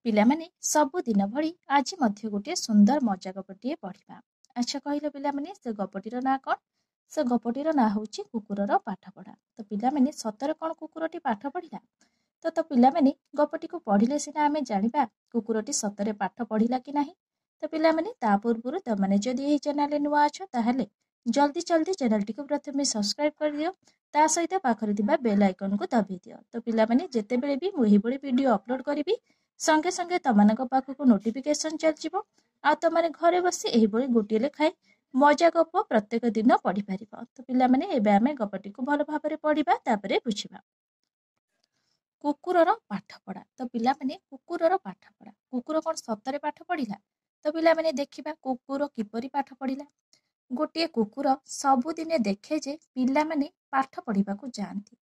ପିଲାମାନେ ସବୁଦିନ ଭଳି ଆଜି ମଧ୍ୟ ଗୋଟିଏ ସୁନ୍ଦର ମଜା ଗପଟିଏ ପଢ଼ିବା। ଆଚ୍ଛା କହିଲେ ପିଲାମାନେ, ସେ ଗପଟିର ନାଁ କ'ଣ? ସେ ଗପଟିର ନାଁ ହେଉଛି କୁକୁରର ପାଠପଢ଼ା। ତ ପିଲାମାନେ, ସତରେ କ'ଣ କୁକୁରଟି ପାଠ ପଢ଼ିଲା? ତ ପିଲାମାନେ, ଗପଟିକୁ ପଢ଼ିଲେ ସିନା ଆମେ ଜାଣିବା କୁକୁରଟି ସତରେ ପାଠ ପଢ଼ିଲା କି ନାହିଁ। ତ ପିଲାମାନେ, ତା ପୂର୍ବରୁ ତମାନେ ଯଦି ଏହି ଚ୍ୟାନେଲରେ ନୂଆ ଅଛ ତାହେଲେ ଜଲ୍ଦି ଚ୍ୟାନେଲଟିକୁ ପ୍ରଥମେ ସବସ୍କ୍ରାଇବ୍ କରିଦିଅ। ତା ସହିତ ପାଖରେ ଥିବା ବେଲ୍ ଆଇକନକୁ ଦବାଇ ଦିଅ। ତ ପିଲାମାନେ, ଯେତେବେଳେ ବି ମୁଁ ଏହିଭଳି ଭିଡ଼ିଓ ଅପଲୋଡ଼ କରିବି संगे संगे तमानक पाखक नोटिफिकेशन चलजिवो आ तमाने घरे बसी एहिभଳି गोटिए लेखाए मजा गप प्रत्येक दिन पढ़ी पारिबो। तो पिला माने एबे आमे गपटी को भल भाबरे पढ़िबा तापरे बुझिबा। कुकुरर पाठपढ़ा। तो पिला माने कुकुरर पाठपढ़ा, कुकुर कोन सतरे पाठ पढ़िला? तो पिला माने देखिबा कुकुर किपरि पाठ पढ़िला। गोटिए कुकुर सबुदिने देखे जे पिला माने पाठ पढ़िबाकू जाआंती।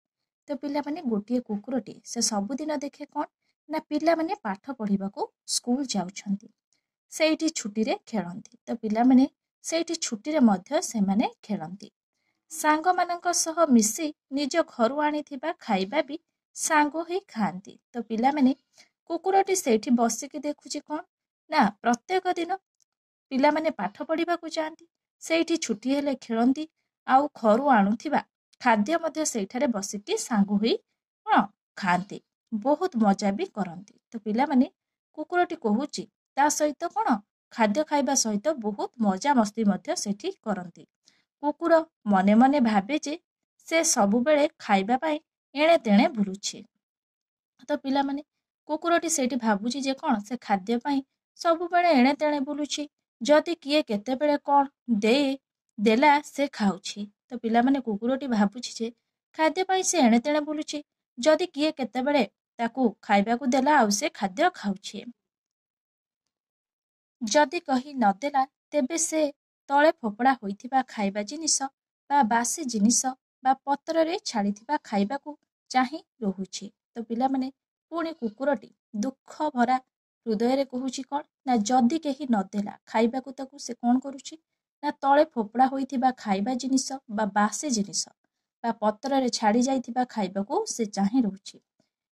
तो पिला माने गोटिए कुकुरटी से सबुदिन देखे कोन ना पिला माने पाठ पढ़िबाकू स्कूल जाउछंती, सेठी छुट्टी रे खेलंती। तो पिला माने सेठी छुट्टी रे मध्य से माने खेलंती। सांग मानक सह मिसी निज घरु आनिथिबा खाइबा भी सांग ही खांती। तो पिला माने कुकुरटी सेठी बसिकी देखुची कोन ना प्रत्येक दिन पिला माने पाठ पढ़िबाकू जाआंती, सेठी छुट्टी हेले खेलंती आउ घरु आनुथिबा खाद्य मध्य सेठारे बसिकी सांग होई खांती, बहुत मजा भी करती। तो पिला माने कुकुरटी कहूची ता सहित कोन खाद्य खाइबा सहित बहुत मजा मस्ती मध्य सेठी करती। कुकुर मने मने भाबे जे से सबु बेले खाइबा पाई एणे तेणे बुलुछि। तो पिला माने कुकुरटी सेठी भाबुची जे कोन से खाद्य पाई सबु बेले एणे तेणे बुलुछि, जदि किए केतेबेले कोन देला से खाउछि। तो पिला माने कुकुरटी भाबुछि जे खाद्य पाई से एणे तेणे बुलुछि, जदि किए केतेबेले ताकू खाइबाकू देला आउ से खाद्य खाउछि। जदि कही नदेला तेबे से तले फोपड़ा होइथिबा खाइबा जिनिस बा बासी जिनिस बा पत्ररे छाड़िथिबा खाइबाकू चाहि रहुछि। तो पिला माने पुणी कुकुरटी दुख भरा हृदय रे कहूछि कोन ना जदि केही नदेला खाइबाकू ताकू से कोन करूछि ना तले फोपड़ा होइथिबा खाइबा जिनिस बा बासी जिनिस बा पत्ररे छाड़ी जाइथिबा खाइबाकू से चाहि रहुछि।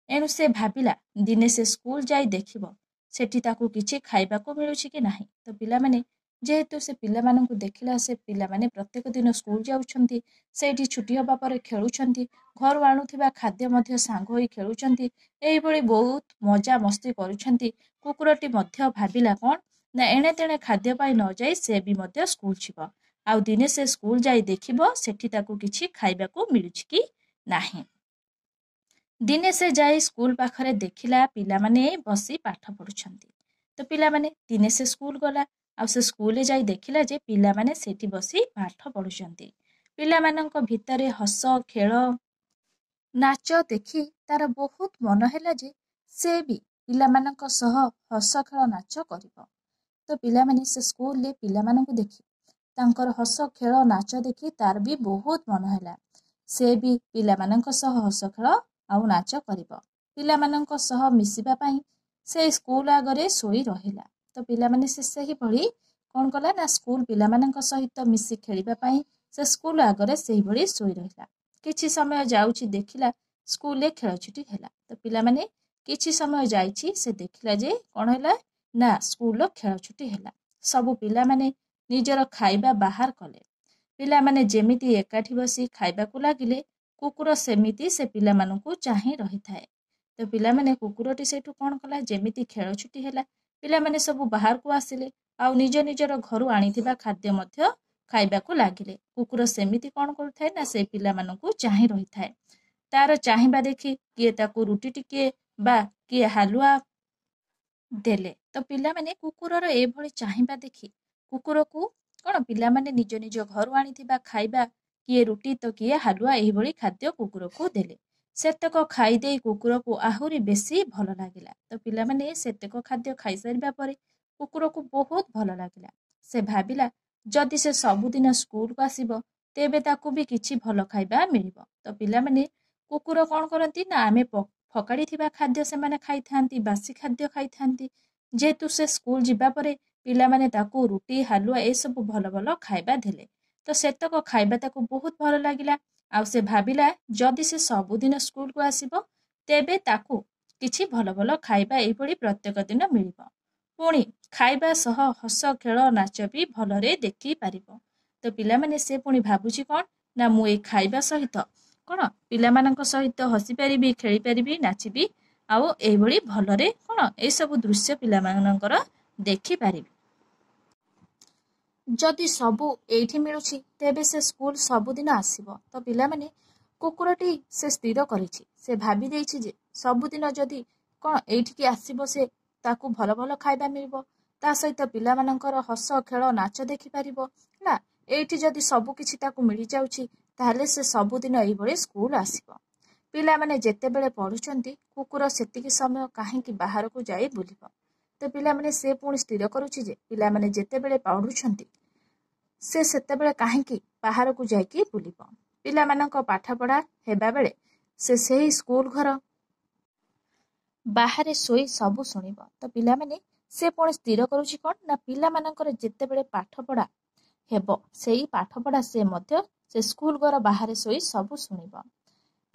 एणु से भाविला दिने से स्कूल जाई देखिबो सेठी ताकू किछि खाइबाकू मिलुछि कि नाही। तो पिला माने जेहेतु से पिला माननकु देखिला से पिला माने प्रत्येक दिन स्कूल जाउछंती, सेठी छुट्टी होबा परे खेलुछंती, घर आनुथिबा खाद्य मध्य सांग होई खेलुछंती, एही भଳି बहुत मजा मस्ती करूछंती। कुकुरटी मध्य भाविला कोन ना एणे तेणे खाद्य पाई न जाई से भी मध्य स्कूल छिबो आउ दिने से स्कूल जाई देखिबो सेठी ताकू किछि खाइबाकू मिलुछि कि नाही। दिने से जाई स्कूल पाखरे देखिला पिला माने बसी पाठ पढ़ुछंती। तो पिला माने दिने से स्कूल गला आउ से स्कूल जाई देखिला जे पिला माने सेठी बसी पाठ पढ़ुछंती। पिला माननक भितरे हस खेल नाच देखि तार बहुत मन हैला जे से भी पिला माननक सह हस खेल नाच करिवो। तो पिला माने से स्कूल ले पिला माननकु देखि तांकर हस खेल नाच देखि तार भी बहुत मन हैला, से भी पिला माननक सह हस खेल आउ नाच करिवो। पिला माननक सह मिसिबा पाई से स्कूल आगरे सोई रहिला। तो पिला माने से सही भଳି कोन कला ना स्कूल पिला माननक सहित मिसी खेलिबा पाई से स्कूल आगरे सही भଳି सोई रहिला। किछि समय जाउछि देखिला स्कूल ले खेल छुट्टी हैला। तो पिला माने किछि समय जाइछि से देखिला जे कोन हैला ना स्कूल खेल छुट्टी हैला। सबु पिला माने निजर खाइबा बाहर कले। पिला माने जेमिति एकाठी बसी खाइबाकू लागिले कुकुर सेमिति से पिला माननकु चाहि रहिथाए। तो पिला माने कुकुरटी सेठु कोन कला जेमिति खेल छुट्टी हैला पिला माने सबु बाहर को आसिले आउ निज निजर घरु आनिथिबा खाद्य मध्य खाइबाकू लागिले। कुकुर सेमिति कोन करुथाए ना से पिला माननकु चाहि रहिथाए। तार चाहिबा देखि किए ताकू रुटी टिके बा किए हालुआ देले। तो पिला माने कुकुरर ए भଳି चाहिबा देखि कुकुरकू कोन पिला माने निज निज घरु आनिथिबा खाइबा किए रुटी तो किए हालुआ एही भଳି खाद्य कुकुरकू देले। सेतक खाई देई कुकुरकू आहुरी बेसी भल लागिला। तो पिला माने सेतक खाद्य खाई सारिबा परे कुकुरकू बहुत भल लागिला। से भाबिला जदि से सबुदिन स्कूल को आसिबो तेबे ताकू भी किछि भल खाइबा मिलिबो। तो पिला माने कुकुर कोन करंती ना आमे फकाड़ी थिबा खाद्य से माने खाई थांती, बासी खाद्य खाई थांती। जेतु से स्कूल जिबा परे पिला माने ताकू रुटी हालुआ ए सब भल भल खाइबा देले। तो सेतक खाइबा ताकू बहुत भल लागिला आउ से भाबिला जदि से सबुदिन स्कूल को आसिबो तेबे ताकू କିଛି ଭଲ ଭଲ ଖାଇବା ଏଇଭଳି ପ୍ରତ୍ୟେକ ଦିନ ମିଳିବ। ପୁଣି ଖାଇବା ସହ ହସ ଖେଳ ନାଚ ବି ଭଲରେ ଦେଖିପାରିବ। ତ ପିଲାମାନେ ସେ ପୁଣି ଭାବୁଛି କ'ଣ ନା ମୁଁ ଏଇ ଖାଇବା ସହିତ କ'ଣ ପିଲାମାନଙ୍କ ସହିତ ହସିପାରିବି, ଖେଳିପାରିବି, ନାଚିବି, ଆଉ ଏଇଭଳି ଭଲରେ କ'ଣ ଏସବୁ ଦୃଶ୍ୟ ପିଲାମାନଙ୍କର ଦେଖିପାରିବି। ଯଦି ସବୁ ଏଇଠି ମିଳୁଛି ତେବେ ସେ ସ୍କୁଲ ସବୁଦିନ ଆସିବ। ତ ପିଲାମାନେ କୁକୁରଟି ସେ ସ୍ଥିର କରିଛି, ସେ ଭାବି ଦେଇଛି ଯେ ସବୁଦିନ ଯଦି କ'ଣ ଏଇଠିକି ଆସିବ ସେ ତାକୁ ଭଲ ଭଲ ଖାଇବା ମିଳିବ, ତା ସହିତ ପିଲାମାନଙ୍କର ହସ ଖେଳ ନାଚ ଦେଖିପାରିବ ହେଲା। ଏଇଠି ଯଦି ସବୁ କିଛି ତାକୁ ମିଳିଯାଉଛି ତାହେଲେ ସେ ସବୁଦିନ ଏଇଭଳି ସ୍କୁଲ ଆସିବ। ପିଲାମାନେ ଯେତେବେଳେ ପଢୁଛନ୍ତି କୁକୁର ସେତିକି ସମୟ କାହିଁକି ବାହାରକୁ ଯାଇ ବୁଲିବ। ତ ପିଲାମାନେ ସେ ପୁଣି ସ୍ଥିର କରୁଛି ଯେ ପିଲାମାନେ ଯେତେବେଳେ ପଢୁଛନ୍ତି ସେ ସେତେବେଳେ କାହିଁକି ବାହାରକୁ ଯାଇକି ବୁଲିବ। ପିଲାମାନଙ୍କ ପାଠପଢା ହେବା ବେଳେ ସେ ସେହି ସ୍କୁଲ ଘର ବାହାରେ ଶୋଇ ସବୁ ଶୁଣିବ। ତ ପିଲାମାନେ ସେ ପୁଣି ସ୍ଥିର କରୁଛି କ'ଣ ନା ପିଲାମାନଙ୍କର ଯେତେବେଳେ ପାଠପଢା ହେବ ସେଇ ପାଠପଢା ସେ ମଧ୍ୟ ସେ ସ୍କୁଲ ଘର ବାହାରେ ଶୋଇ ସବୁ ଶୁଣିବ।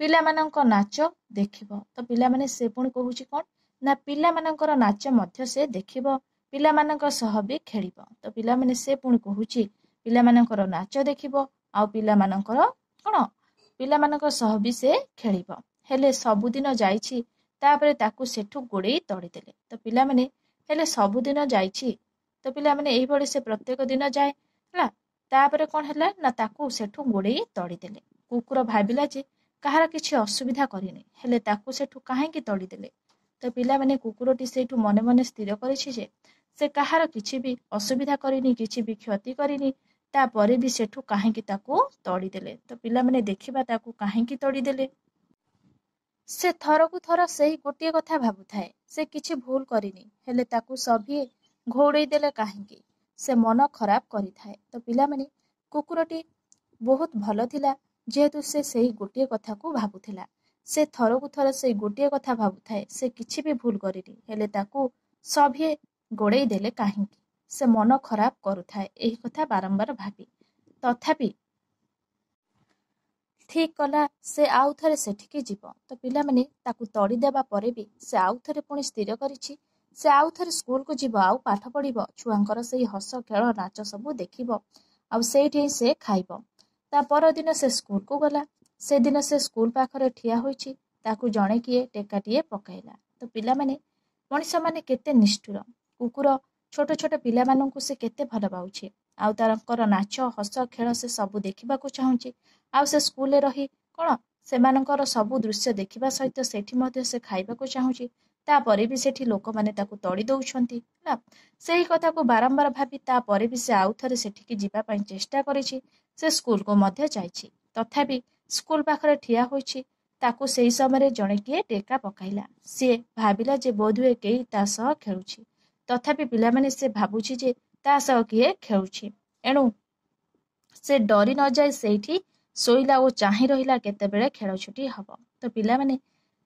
ପିଲାମାନଙ୍କ ନାଚ ଦେଖିବ। ତ ପିଲାମାନେ ସେ ପୁଣି କହୁଛି କ'ଣ ନା ପିଲାମାନଙ୍କର ନାଚ ମଧ୍ୟ ସେ ଦେଖିବ, ପିଲାମାନଙ୍କ ସହ ବି ଖେଳିବ। ତ ପିଲାମାନେ ସେ ପୁଣି କହୁଛି ପିଲାମାନଙ୍କର ନାଚ ଦେଖିବ ଆଉ ପିଲାମାନଙ୍କର କ'ଣ ପିଲାମାନଙ୍କ ସହ ବି ସେ ଖେଳିବ। ହେଲେ ସବୁଦିନ ଯାଇଛି ତାପରେ ତାକୁ ସେଠୁ ଗୋଡ଼େଇ ତଡ଼ିଦେଲେ। ତ ପିଲାମାନେ ହେଲେ ସବୁଦିନ ଯାଇଛି, ତ ପିଲାମାନେ ଏଇଭଳି ସେ ପ୍ରତ୍ୟେକ ଦିନ ଯାଏ ହେଲା। ତାପରେ କ'ଣ ହେଲା ନା ତାକୁ ସେଠୁ ଗୋଡ଼େଇ ତଡ଼ିଦେଲେ। କୁକୁର ଭାବିଲା ଯେ କାହାର କିଛି ଅସୁବିଧା କରିନି, ହେଲେ ତାକୁ ସେଠୁ କାହିଁକି ତଡ଼ିଦେଲେ। ତ ପିଲାମାନେ କୁକୁରଟି ସେଇଠୁ ମନେ ମନେ ସ୍ଥିର କରିଛି ଯେ ସେ କାହାର କିଛି ବି ଅସୁବିଧା କରିନି, କିଛି ବି କ୍ଷତି କରିନି, ତାପରେ ବି ସେଠୁ କାହିଁକି ତାକୁ ତଡ଼ିଦେଲେ। ତ ପିଲାମାନେ ଦେଖିବା ତାକୁ କାହିଁକି ତଡ଼ିଦେଲେ। ସେ ଥରକୁ ଥର ସେଇ ଗୋଟିଏ କଥା ଭାବୁଥାଏ, ସେ କିଛି ଭୁଲ କରିନି, ହେଲେ ତାକୁ ସଭିଏ ଘୋଡ଼େଇ ଦେଲେ କାହିଁକି, ସେ ମନ ଖରାପ କରିଥାଏ। ତ ପିଲାମାନେ କୁକୁରଟି ବହୁତ ଭଲ ଥିଲା, ଯେହେତୁ ସେ ସେଇ ଗୋଟିଏ କଥାକୁ ଭାବୁଥିଲା। ସେ ଥରକୁ ଥର ସେଇ ଗୋଟିଏ କଥା ଭାବୁଥାଏ, ସେ କିଛି ବି ଭୁଲ କରିନି, ହେଲେ ତାକୁ ସଭିଏ ଗୋଡ଼େଇ ଦେଲେ କାହିଁକି, ସେ ମନ ଖରାପ କରୁଥାଏ ଏହି କଥା ବାରମ୍ବାର ଭାବି। ତଥାପି ଠିକ୍ କଲା ସେ ଆଉ ଥରେ ସେଠିକି ଯିବ। ତ ପିଲାମାନେ ତାକୁ ତଡ଼ିଦେବା ପରେ ବି ସେ ଆଉ ଥରେ ପୁଣି ସ୍ଥିର କରିଛି ସେ ଆଉ ଥରେ ସ୍କୁଲକୁ ଯିବ, ଆଉ ପାଠ ପଢ଼ିବ, ଛୁଆଙ୍କର ସେଇ ହସ ଖେଳ ନାଚ ସବୁ ଦେଖିବ, ଆଉ ସେଇଠି ସେ ଖାଇବ। ତା ପରଦିନ ସେ ସ୍କୁଲକୁ ଗଲା। ସେଦିନ ସେ ସ୍କୁଲ ପାଖରେ ଠିଆ ହୋଇଛି, ତାକୁ ଜଣେ କିଏ ଟେକାଟିଏ ପକାଇଲା। ତ ପିଲାମାନେ ମଣିଷମାନେ କେତେ ନିଷ୍ଠୁର। କୁକୁର ଛୋଟ ଛୋଟ ପିଲାମାନଙ୍କୁ ସେ କେତେ ଭଲ ପାଉଛି, ଆଉ ତାଙ୍କର ନାଚ ହସ ଖେଳ ସେ ସବୁ ଦେଖିବାକୁ ଚାହୁଁଛି। ଆଉ ସେ ସ୍କୁଲରେ ରହି କ'ଣ ସେମାନଙ୍କର ସବୁ ଦୃଶ୍ୟ ଦେଖିବା ସହିତ ସେଠି ମଧ୍ୟ ସେ ଖାଇବାକୁ ଚାହୁଁଛି। ତାପରେ ବି ସେଠି ଲୋକମାନେ ତାକୁ ତଡ଼ି ଦେଉଛନ୍ତି ହେଲା। ସେହି କଥାକୁ ବାରମ୍ବାର ଭାବି ତାପରେ ବି ସେ ଆଉ ଥରେ ସେଠିକି ଯିବା ପାଇଁ ଚେଷ୍ଟା କରିଛି। ସେ ସ୍କୁଲକୁ ମଧ୍ୟ ଯାଇଛି, ତଥାପି ସ୍କୁଲ ପାଖରେ ଠିଆ ହୋଇଛି। ତାକୁ ସେହି ସମୟରେ ଜଣେ କିଏ ଟେକା ପକାଇଲା। ସିଏ ଭାବିଲା ଯେ ବୋଧହୁଏ କେହି ତା ସହ ଖେଳୁଛି। ତଥାପି ପିଲାମାନେ ସେ ଭାବୁଛି ଯେ ତା ସହ କିଏ ଖେଳୁଛି, ଏଣୁ ସେ ଡରି ନ ଯାଇ ସେଇଠି ଶୋଇଲା ଓ ଚାହିଁ ରହିଲା କେତେବେଳେ ଖେଳ ଛୁଟି ହବ। ତ ପିଲାମାନେ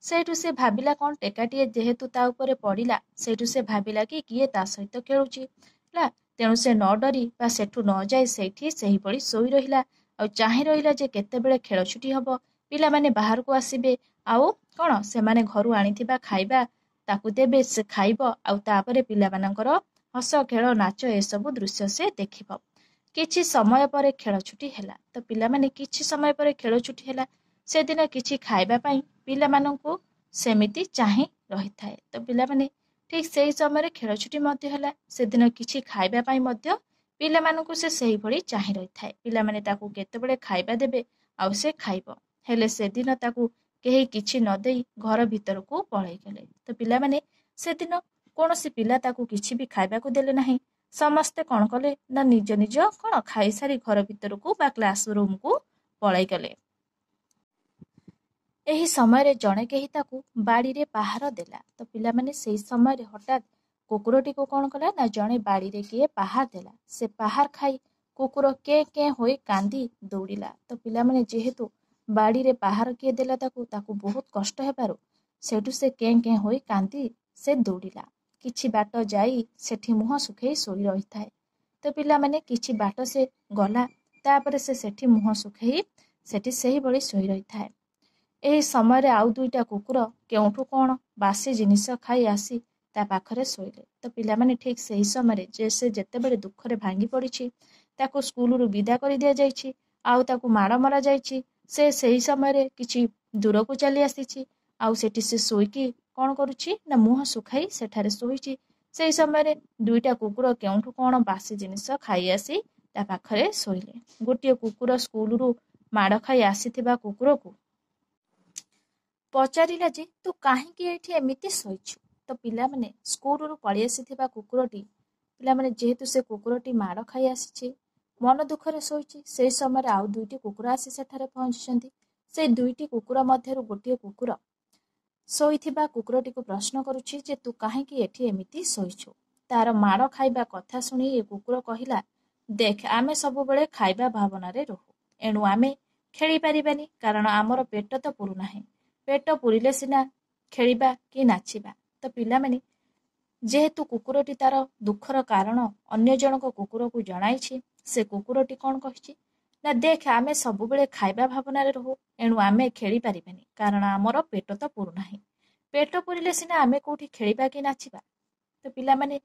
ସେଇଠୁ ସେ ଭାବିଲା କ'ଣ ଟେକାଟିଏ ଯେହେତୁ ତା ଉପରେ ପଡ଼ିଲା, ସେଇଠୁ ସେ ଭାବିଲା କି କିଏ ତା ସହିତ ଖେଳୁଛି ହେଲା। ତେଣୁ ସେ ନ ଡରି ବା ସେଠୁ ନ ଯାଇ ସେଇଠି ସେହିଭଳି ଶୋଇ ରହିଲା, ଆଉ ଚାହିଁ ରହିଲା ଯେ କେତେବେଳେ ଖେଳ ଛୁଟି ହବ, ପିଲାମାନେ ବାହାରକୁ ଆସିବେ, ଆଉ କ'ଣ ସେମାନେ ଘରୁ ଆଣିଥିବା ଖାଇବା ତାକୁ ଦେବେ, ସେ ଖାଇବ, ଆଉ ତାପରେ ପିଲାମାନଙ୍କର ହସ ଖେଳ ନାଚ ଏସବୁ ଦୃଶ୍ୟ ସେ ଦେଖିବ। କିଛି ସମୟ ପରେ ଖେଳ ଛୁଟି ହେଲା। ତ ପିଲାମାନେ କିଛି ସମୟ ପରେ ଖେଳ ଛୁଟି ହେଲା। ସେଦିନ କିଛି ଖାଇବା ପାଇଁ ପିଲାମାନଙ୍କୁ ସେମିତି ଚାହିଁ ରହିଥାଏ। ତ ପିଲାମାନେ ଠିକ୍ ସେଇ ସମୟରେ ଖେଳ ଛୁଟି ମଧ୍ୟ ହେଲା। ସେଦିନ କିଛି ଖାଇବା ପାଇଁ ମଧ୍ୟ ପିଲାମାନଙ୍କୁ ସେ ସେହିଭଳି ଚାହିଁ ରହିଥାଏ। ପିଲାମାନେ ତାକୁ କେତେବେଳେ ଖାଇବା ଦେବେ ଆଉ ସେ ଖାଇବ, ହେଲେ ସେଦିନ ତାକୁ କେହି କିଛି ନ ଦେଇ ଘର ଭିତରକୁ ପଳେଇଗଲେ। ତ ପିଲାମାନେ ସେଦିନ କୌଣସି ପିଲା ତାକୁ କିଛି ବି ଖାଇବାକୁ ଦେଲେ ନାହିଁ। ସମସ୍ତେ କ'ଣ କଲେ ନା ନିଜ ନିଜ କ'ଣ ଖାଇସାରି ଘର ଭିତରକୁ ବା କ୍ଲାସ ରୁମକୁ ପଳେଇଗଲେ। ଏହି ସମୟରେ ଜଣେ କେହି ତାକୁ ବାଡ଼ିରେ ପାହାର ଦେଲା। ତ ପିଲାମାନେ ସେଇ ସମୟରେ ହଠାତ୍ କୁକୁରଟିକୁ କ'ଣ କଲା ନା ଜଣେ ବାଡ଼ିରେ କିଏ ପାହାର ଦେଲା। ସେ ପାହାର ଖାଇ କୁକୁର କେଁ କେଁ ହୋଇ କାନ୍ଦି ଦୌଡ଼ିଲା। ତ ପିଲାମାନେ ଯେହେତୁ ବାଡ଼ିରେ ପାହାର କିଏ ଦେଲା ତାକୁ ବହୁତ କଷ୍ଟ ହେବାରୁ ସେଠୁ ସେ କେଁ କେଁ ହୋଇ କାନ୍ଦି ସେ ଦୌଡ଼ିଲା। କିଛି ବାଟ ଯାଇ ସେଠି ମୁହଁ ଶୁଖେଇ ଶୋଇ ରହିଥାଏ। ତ ପିଲାମାନେ କିଛି ବାଟ ସେ ଗଲା, ତାପରେ ସେ ସେଠି ମୁହଁ ଶୁଖେଇ ସେଠି ସେହିଭଳି ଶୋଇ ରହିଥାଏ। ଏହି ସମୟରେ ଆଉ ଦୁଇଟା କୁକୁର କେଉଁଠୁ କ'ଣ ବାସି ଜିନିଷ ଖାଇ ଆସି ତା ପାଖରେ ଶୋଇଲେ। ତ ପିଲାମାନେ ଠିକ୍ ସେହି ସମୟରେ ସେ ଯେତେବେଳେ ଦୁଃଖରେ ଭାଙ୍ଗି ପଡ଼ିଛି, ତାକୁ ସ୍କୁଲରୁ ବିଦା କରି ଦିଆଯାଇଛି, ଆଉ ତାକୁ ମାଡ଼ ମରାଯାଇଛି, ସେ ସେହି ସମୟରେ କିଛି ଦୂରକୁ ଚାଲି ଆସିଛି, ଆଉ ସେଠି ସେ ଶୋଇକି କ'ଣ କରୁଛି ନା ମୁହଁ ଶୁଖାଇ ସେଠାରେ ଶୋଇଛି। ସେହି ସମୟରେ ଦୁଇଟା କୁକୁର କେଉଁଠୁ କ'ଣ ବାସି ଜିନିଷ ଖାଇ ଆସି ତା ପାଖରେ ଶୋଇଲେ। ଗୋଟିଏ କୁକୁର ସ୍କୁଲରୁ ମାଡ଼ ଖାଇ ଆସିଥିବା କୁକୁରକୁ ପଚାରିଲା ଯେ ତୁ କାହିଁକି ଏଇଠି ଏମିତି ଶୋଇଛୁ। ତ ପିଲାମାନେ ସ୍କୁଲରୁ ପଳେଇ ଆସିଥିବା କୁକୁରଟି, ପିଲାମାନେ ଯେହେତୁ ସେ କୁକୁରଟି ମାଡ଼ ଖାଇ ଆସିଛି, ମନ ଦୁଃଖରେ ଶୋଇଛି, ସେହି ସମୟରେ ଆଉ ଦୁଇଟି କୁକୁର ଆସି ସେଠାରେ ପହଞ୍ଚିଛନ୍ତି। ସେଇ ଦୁଇଟି କୁକୁର ମଧ୍ୟରୁ ଗୋଟିଏ କୁକୁର ଶୋଇଥିବା କୁକୁରଟିକୁ ପ୍ରଶ୍ନ କରୁଛି ଯେ ତୁ କାହିଁକି ଏଠି ଏମିତି ଶୋଇଛୁ। ତାର ମାଡ଼ ଖାଇବା କଥା ଶୁଣି ଏ କୁକୁର କହିଲା, ଦେଖ ଆମେ ସବୁବେଳେ ଖାଇବା ଭାବନାରେ ରହୁ, ଏଣୁ ଆମେ ଖେଳି ପାରିବାନି, କାରଣ ଆମର ପେଟ ତ ପୁରୁନାହିଁ। ପେଟ ପୁରିଲେ ସିନା ଖେଳିବା କି ନାଚିବା। ତ ପିଲାମାନେ ଯେହେତୁ କୁକୁରଟି ତାର ଦୁଃଖର କାରଣ ଅନ୍ୟ ଜଣକ କୁକୁରକୁ ଜଣାଇଛି, ସେ କୁକୁରଟି କ'ଣ କହିଛି ନା ଦେଖ ଆମେ ସବୁବେଳେ ଖାଇବା ଭାବନାରେ ରହୁ, ଏଣୁ ଆମେ ଖେଳି ପାରିବାନି, କାରଣ ଆମର ପେଟ ତ ପୁରୁନାହିଁ। ପେଟ ପୁରିଲେ ସିନା ଆମେ କୋଉଠି ଖେଳିବା କି ନାଚିବା। ତ ପିଲାମାନେ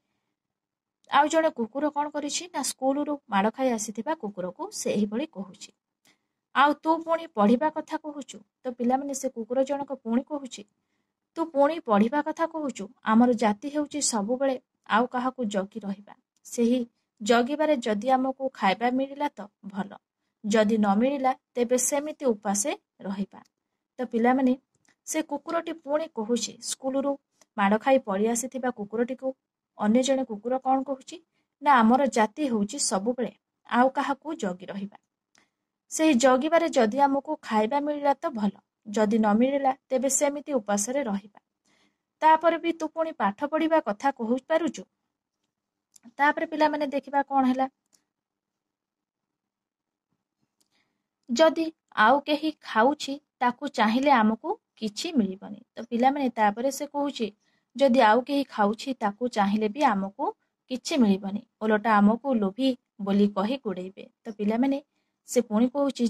ଆଉ ଜଣେ କୁକୁର କ'ଣ କରିଛି ନା ସ୍କୁଲରୁ ମାଡ଼ ଖାଇ ଆସିଥିବା କୁକୁରକୁ ସେହିଭଳି କହୁଛି, ଆଉ ତୁ ପୁଣି ପଢ଼ିବା କଥା କହୁଛୁ। ତ ପିଲାମାନେ ସେ କୁକୁର ଜଣକ ପୁଣି କହୁଛି, ତୁ ପୁଣି ପଢ଼ିବା କଥା କହୁଛୁ। ଆମର ଜାତି ହେଉଛି ସବୁବେଳେ ଆଉ କାହାକୁ ଜଗି ରହିବା। ସେହି ଜଗିବାରେ ଯଦି ଆମକୁ ଖାଇବା ମିଳିଲା ତ ଭଲ, ଯଦି ନ ମିଳିଲା ତେବେ ସେମିତି ଉପାସେ ରହିବା। ତ ପିଲାମାନେ ସେ କୁକୁରଟି ପୁଣି କହୁଛି, ସ୍କୁଲରୁ ମାଡ଼ ଖାଇ ପଳେଇ ଆସିଥିବା କୁକୁରଟିକୁ ଅନ୍ୟ ଜଣେ କୁକୁର କ'ଣ କହୁଛି ନା ଆମର ଜାତି ହେଉଛି ସବୁବେଳେ ଆଉ କାହାକୁ ଜଗି ରହିବା। ସେହି ଜଗିବାରେ ଯଦି ଆମକୁ ଖାଇବା ମିଳିଲା ତ ଭଲ, ଯଦି ନ ମିଳିଲା ତେବେ ସେମିତି ଉପାସରେ ରହିବା। ତାପରେ ବି ତୁ ପୁଣି ପାଠ ପଢ଼ିବା କଥା କହିପାରୁଛୁ। ତାପରେ ପିଲାମାନେ ଦେଖିବା କ'ଣ ହେଲା, ଯଦି ଆଉ କେହି ଖାଉଛି ତାକୁ ଚାହିଁଲେ ଆମକୁ କିଛି ମିଳିବନି। ତ ପିଲାମାନେ ତାପରେ ସେ କହୁଛି, ଯଦି ଆଉ କେହି ଖାଉଛି ତାକୁ ଚାହିଁଲେ ବି ଆମକୁ କିଛି ମିଳିବନି, ଓଲଟା ଆମକୁ ଲୋଭୀ ବୋଲି କହି ଗୋଡ଼େଇବେ। ତ ପିଲାମାନେ ସେ ପୁଣି କହୁଛି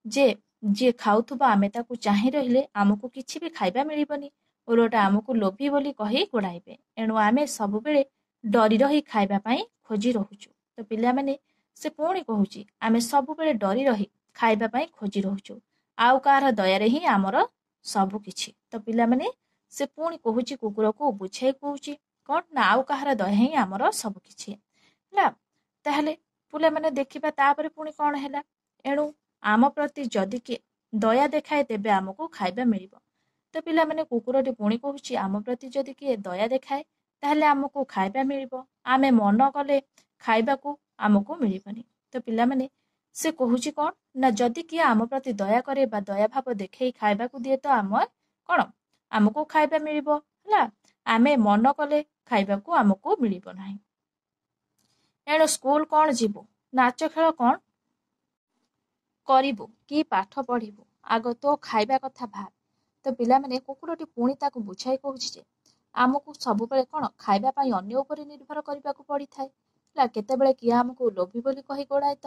ଯେ ଯିଏ ଖାଉଥିବ ଆମେ ତାକୁ ଚାହିଁ ରହିଲେ ଆମକୁ କିଛି ବି ଖାଇବା ମିଳିବନି, ଓଲଟା ଆମକୁ ଲୋଭୀ ବୋଲି କହି ଗୋଡ଼ାଇବେ, ଏଣୁ ଆମେ ସବୁବେଳେ ଡରି ରହି ଖାଇବା ପାଇଁ ଖୋଜି ରହୁଛୁ। ତ ପିଲାମାନେ ସେ ପୁଣି କହୁଛି, ଆମେ ସବୁବେଳେ ଡରି ରହି ଖାଇବା ପାଇଁ ଖୋଜି ରହୁଛୁ, ଆଉ କାହାର ଦୟାରେ ହିଁ ଆମର ସବୁ କିଛି। ତ ପିଲାମାନେ ସେ ପୁଣି କହୁଛି, କୁକୁରକୁ ବୁଝାଇ କହୁଛି କ'ଣ ନା ଆଉ କାହାର ଦୟା ହିଁ ଆମର ସବୁ କିଛି ହେଲା। ତାହେଲେ ପିଲାମାନେ ଦେଖିବା ତାପରେ ପୁଣି କ'ଣ ହେଲା, ଏଣୁ ଆମ ପ୍ରତି ଯଦି କିଏ ଦୟା ଦେଖାଏ ତେବେ ଆମକୁ ଖାଇବା ମିଳିବ। ତ ପିଲାମାନେ କୁକୁରଟି ପୁଣି କହୁଛି, ଆମ ପ୍ରତି ଯଦି କିଏ ଦୟା ଦେଖାଏ ତାହେଲେ ଆମକୁ ଖାଇବା ମିଳିବ, ଆମେ ମନ କଲେ ଖାଇବାକୁ ଆମକୁ ମିଳିବନି। ତ ପିଲାମାନେ ସେ କହୁଛି କ'ଣ ନା ଯଦି କିଏ ଆମ ପ୍ରତି ଦୟା କରେ ବା ଦୟା ଭାବ ଦେଖେଇ ଖାଇବାକୁ ଦିଏ ତ କ'ଣ ଆମକୁ ଖାଇବା ମିଳିବ ହେଲା, ଆମେ ମନ କଲେ ଖାଇବାକୁ ଆମକୁ ମିଳିବ ନାହିଁ। ଏଣୁ ସ୍କୁଲ କ'ଣ ଯିବୁ, ନାଚ ଖେଳ କ'ଣ କରିବୁ କି ପାଠ ପଢ଼ିବୁ, ଆଗ ତୋ ଖାଇବା କଥା ଭାବ। ତ ପିଲାମାନେ କୁକୁରଟି ପୁଣି ତାକୁ ବୁଝାଇ କହୁଛି ଯେ ଆମକୁ ସବୁବେଳେ କ'ଣ ଖାଇବା ପାଇଁ ଅନ୍ୟ ଉପରେ ନିର୍ଭର କରିବାକୁ ପଡ଼ିଥାଏ ହେଲା, କେତେବେଳେ କିଏ ଆମକୁ ଲୋଭୀ ବୋଲି କହି ଗୋଡ଼ାଏ ତ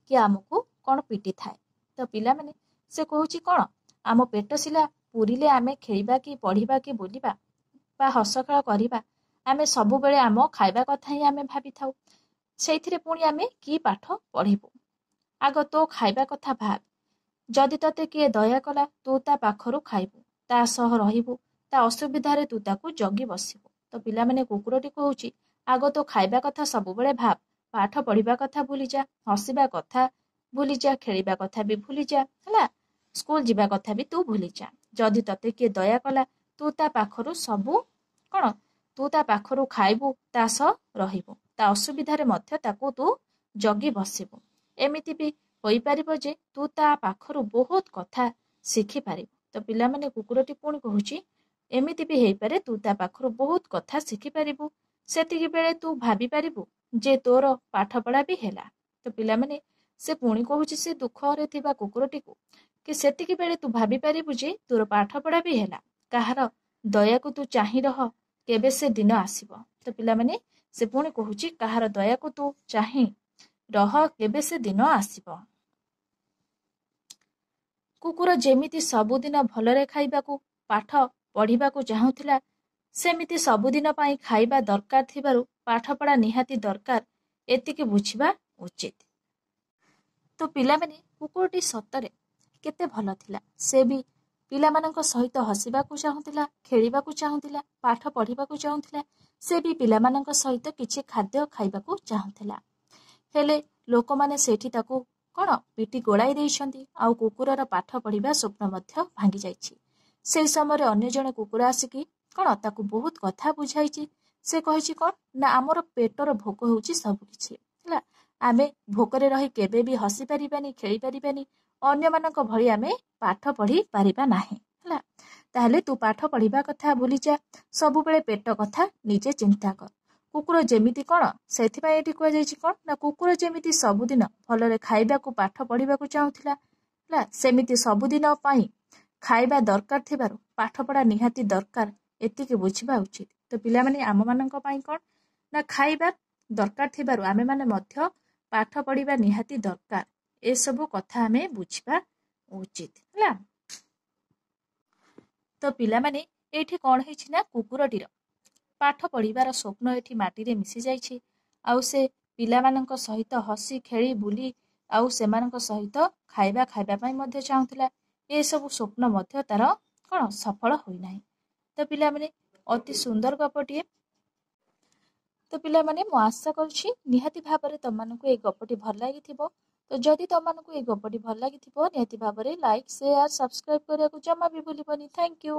କିଏ ଆମକୁ କ'ଣ ପିଟିଥାଏ। ତ ପିଲାମାନେ ସେ କହୁଛି କ'ଣ ଆମ ପେଟ ସିଲା ପୁରିଲେ ଆମେ ଖେଳିବା କି ପଢ଼ିବା କି ବୁଲିବା ବା ହସ ଖେଳ କରିବା, ଆମେ ସବୁବେଳେ ଆମ ଖାଇବା କଥା ହିଁ ଆମେ ଭାବିଥାଉ, ସେଇଥିରେ ପୁଣି ଆମେ କି ପାଠ ପଢ଼ିବୁ। ଆଗ ତୋ ଖାଇବା କଥା ଭାବ, ଯଦି ତତେ କିଏ ଦୟା କଲା ତୁ ତା ପାଖରୁ ଖାଇବୁ, ତା ସହ ରହିବୁ, ତା ଅସୁବିଧାରେ ତୁ ତାକୁ ଜଗି ବସିବୁ। ତ ପିଲାମାନେ କୁକୁରଟି କହୁଛି, ଆଗ ତୋ ଖାଇବା କଥା ସବୁବେଳେ ଭାବ, ପାଠ ପଢ଼ିବା କଥା ଭୁଲିଯା, ହସିବା କଥା ଭୁଲିଯା, ଖେଳିବା କଥା ବି ଭୁଲିଯା ହେଲା, ସ୍କୁଲ ଯିବା କଥା ବି ତୁ ଭୁଲିଯା। ଯଦି ତତେ କିଏ ଦୟା କଲା ତୁ ତା ପାଖରୁ ସବୁ କ'ଣ ତୁ ତା ପାଖରୁ ଖାଇବୁ, ତା ସହ ରହିବୁ, ତା ଅସୁବିଧାରେ ମଧ୍ୟ ତାକୁ ତୁ ଜଗି ବସିବୁ। ଏମିତି ବି ହୋଇପାରିବ ଯେ ତୁ ତା ପାଖରୁ ବହୁତ କଥା ଶିଖିପାରିବୁ। ତ ପିଲାମାନେ କୁକୁରଟି ପୁଣି କହୁଛି, ଏମିତି ବି ହେଇପାରେ ତୁ ତା ପାଖରୁ ବହୁତ କଥା ଶିଖିପାରିବୁ, ସେତିକି ବେଳେ ତୁ ଭାବିପାରିବୁ ଯେ ତୋର ପାଠପଢ଼ା ବି ହେଲା। ତ ପିଲାମାନେ ସେ ପୁଣି କହୁଛି ସେ ଦୁଃଖରେ ଥିବା କୁକୁରଟିକୁ କି ସେତିକି ବେଳେ ତୁ ଭାବିପାରିବୁ ଯେ ତୋର ପାଠପଢ଼ା ବି ହେଲା, କାହାର ଦୟାକୁ ତୁ ଚାହିଁ ରହ, କେବେ ସେ ଦିନ ଆସିବ। ତ ପିଲାମାନେ ସେ ପୁଣି କହୁଛି, କାହାର ଦୟାକୁ ତୁ ଚାହିଁ ରହ, କେବେ ସେ ଦିନ ଆସିବ। କୁକୁର ଯେମିତି ସବୁଦିନ ଭଲରେ ଖାଇବାକୁ ପାଠ ପଢ଼ିବାକୁ ଚାହୁଁଥିଲା, ସେମିତି ସବୁଦିନ ପାଇଁ ଖାଇବା ଦରକାର ଥିବାରୁ ପାଠପଢ଼ା ନିହାତି ଦରକାର, ଏତିକି ବୁଝିବା ଉଚିତ। ତ ପିଲାମାନେ, କୁକୁରଟି ସତରେ କେତେ ଭଲ ଥିଲା। ସେ ବି ପିଲାମାନଙ୍କ ସହିତ ହସିବାକୁ ଚାହୁଁଥିଲା, ଖେଳିବାକୁ ଚାହୁଁଥିଲା, ପାଠ ପଢ଼ିବାକୁ ଚାହୁଁଥିଲା। ସେ ବି ପିଲାମାନଙ୍କ ସହିତ କିଛି ଖାଦ୍ୟ ଖାଇବାକୁ ଚାହୁଁଥିଲା। ହେଲେ ଲୋକମାନେ ସେଇଠି ତାକୁ କ'ଣ ପିଟି ଗୋଳାଇ ଦେଇଛନ୍ତି, ଆଉ କୁକୁରର ପାଠ ପଢ଼ିବା ସ୍ୱପ୍ନ ମଧ୍ୟ ଭାଙ୍ଗି ଯାଇଛି। ସେହି ସମୟରେ ଅନ୍ୟ ଜଣେ କୁକୁର ଆସିକି କ'ଣ ତାକୁ ବହୁତ କଥା ବୁଝାଇଛି। ସେ କହିଛି କ'ଣ ନା, ଆମର ପେଟର ଭୋକ ହେଉଛି ସବୁକିଛି ହେଲା। ଆମେ ଭୋକରେ ରହି କେବେ ବି ହସି ପାରିବାନି, ଖେଳି ପାରିବାନି, ଅନ୍ୟମାନଙ୍କ ଭଳି ଆମେ ପାଠ ପଢ଼ି ପାରିବା ନାହିଁ ହେଲା। ତାହେଲେ ତୁ ପାଠ ପଢ଼ିବା କଥା ଭୁଲିଯା, ସବୁବେଳେ ପେଟ କଥା ନିଜେ ଚିନ୍ତା କର। କୁକୁର ଯେମିତି କ'ଣ, ସେଥିପାଇଁ ଏଠି କୁହାଯାଇଛି କ'ଣ ନା, କୁକୁର ଯେମିତି ସବୁଦିନ ଭଲରେ ଖାଇବାକୁ ପାଠ ପଢ଼ିବାକୁ ଚାହୁଁଥିଲା ହେଲା, ସେମିତି ସବୁଦିନ ପାଇଁ ଖାଇବା ଦରକାର ଥିବାରୁ ପାଠପଢ଼ା ନିହାତି ଦରକାର, ଏତିକି ବୁଝିବା ଉଚିତ। ତ ପିଲାମାନେ, ଆମମାନଙ୍କ ପାଇଁ କ'ଣ ନା ଖାଇବା ଦରକାର ଥିବାରୁ ଆମେମାନେ ମଧ୍ୟ ପାଠ ପଢ଼ିବା ନିହାତି ଦରକାର, ଏସବୁ କଥା ଆମେ ବୁଝିବା ଉଚିତ ହେଲା। ତ ପିଲାମାନେ, ଏଇଠି କ'ଣ ହେଇଛି ନା, କୁକୁରଟିର ପାଠ ପଢ଼ିବାର ସ୍ୱପ୍ନ ଏଠି ମାଟିରେ ମିଶି ଯାଇଛି। ଆଉ ସେ ପିଲାମାନଙ୍କ ସହିତ ହସି ଖେଳି ବୁଲି ଆଉ ସେମାନଙ୍କ ସହିତ ଖାଇବା ପାଇଁ ମଧ୍ୟ ଚାହୁଁଥିଲା। ଏସବୁ ସ୍ୱପ୍ନ ମଧ୍ୟ ତାର କ'ଣ ସଫଳ ହୋଇନାହିଁ। ତ ପିଲାମାନେ, ଅତି ସୁନ୍ଦର ଗପଟିଏ। ତ ପିଲାମାନେ, ମୁଁ ଆଶା କରୁଛି ନିହାତି ଭାବରେ ତମମାନଙ୍କୁ ଏଇ ଗପଟି ଭଲ ଲାଗିଥିବ। ତ ଯଦି ତମମାନଙ୍କୁ ଏଇ ଗପଟି ଭଲ ଲାଗିଥିବ, ନିହାତି ଭାବରେ ଲାଇକ୍, ସେୟାର, ସବସ୍କ୍ରାଇବ୍ କରିବାକୁ ଜମା ବି ଭୁଲିବନି। Thank you.